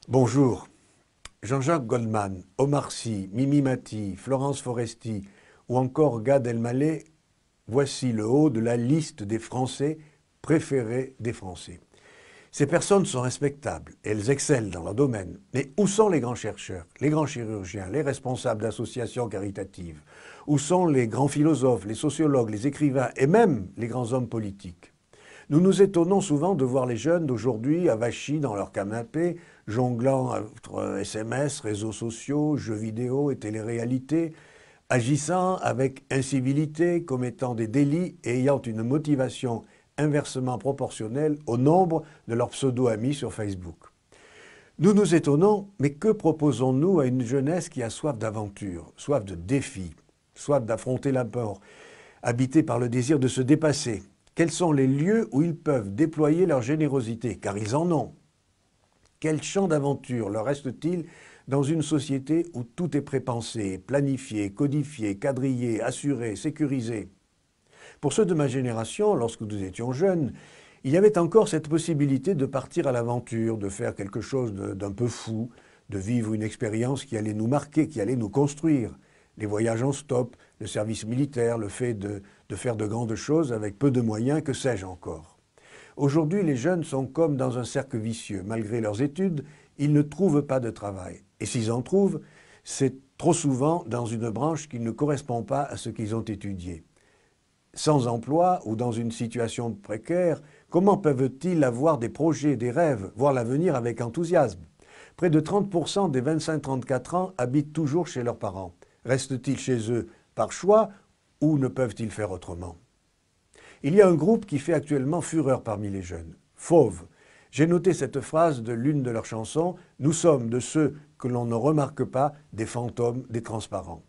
Bonjour. Jean-Jacques Goldman, Omar Sy, Mimi Mati, Florence Foresti ou encore Gad Elmaleh, voici le haut de la liste des Français préférés des Français. Ces personnes sont respectables, elles excellent dans leur domaine. Mais où sont les grands chercheurs, les grands chirurgiens, les responsables d'associations caritatives? Où sont les grands philosophes, les sociologues, les écrivains et même les grands hommes politiques? Nous nous étonnons souvent de voir les jeunes d'aujourd'hui avachis dans leur canapé, jonglant entre SMS, réseaux sociaux, jeux vidéo et télé-réalité, agissant avec incivilité, commettant des délits et ayant une motivation inversement proportionnelle au nombre de leurs pseudo-amis sur Facebook. Nous nous étonnons, mais que proposons-nous à une jeunesse qui a soif d'aventure, soif de défis, soif d'affronter la mort, habitée par le désir de se dépasser? Quels sont les lieux où ils peuvent déployer leur générosité? Car ils en ont. Quel champ d'aventure leur reste-t-il dans une société où tout est prépensé, planifié, codifié, quadrillé, assuré, sécurisé? Pour ceux de ma génération, lorsque nous étions jeunes, il y avait encore cette possibilité de partir à l'aventure, de faire quelque chose d'un peu fou, de vivre une expérience qui allait nous marquer, qui allait nous construire. Les voyages en stop, le service militaire, le fait de faire de grandes choses avec peu de moyens, que sais-je encore. Aujourd'hui, les jeunes sont comme dans un cercle vicieux. Malgré leurs études, ils ne trouvent pas de travail. Et s'ils en trouvent, c'est trop souvent dans une branche qui ne correspond pas à ce qu'ils ont étudié. Sans emploi ou dans une situation précaire, comment peuvent-ils avoir des projets, des rêves, voir l'avenir avec enthousiasme? Près de 30% des 25-34 ans habitent toujours chez leurs parents. Restent-ils chez eux par choix ou ne peuvent-ils faire autrement? Il y a un groupe qui fait actuellement fureur parmi les jeunes, Fauve. J'ai noté cette phrase de l'une de leurs chansons, « Nous sommes de ceux que l'on ne remarque pas, des fantômes, des transparents ».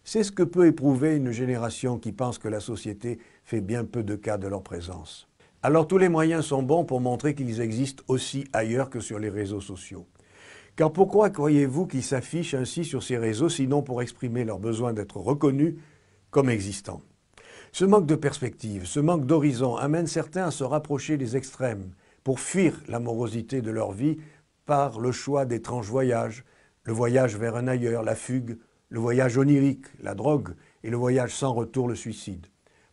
C'est ce que peut éprouver une génération qui pense que la société fait bien peu de cas de leur présence. Alors tous les moyens sont bons pour montrer qu'ils existent aussi ailleurs que sur les réseaux sociaux. Car pourquoi croyez-vous qu'ils s'affichent ainsi sur ces réseaux, sinon pour exprimer leur besoin d'être reconnus comme existants? Ce manque de perspective, ce manque d'horizon amène certains à se rapprocher des extrêmes pour fuir la morosité de leur vie par le choix d'étranges voyages, le voyage vers un ailleurs, la fugue, le voyage onirique, la drogue et le voyage sans retour, le suicide.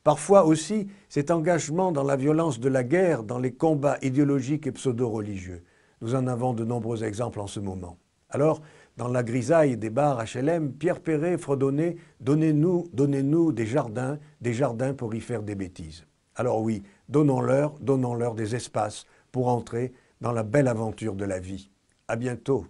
Parfois aussi cet engagement dans la violence de la guerre, dans les combats idéologiques et pseudo-religieux. Nous en avons de nombreux exemples en ce moment. Alors, dans la grisaille des bars HLM, Pierre Perret fredonnait « Donnez-nous des jardins pour y faire des bêtises ». Alors oui, donnons-leur des espaces pour entrer dans la belle aventure de la vie. À bientôt.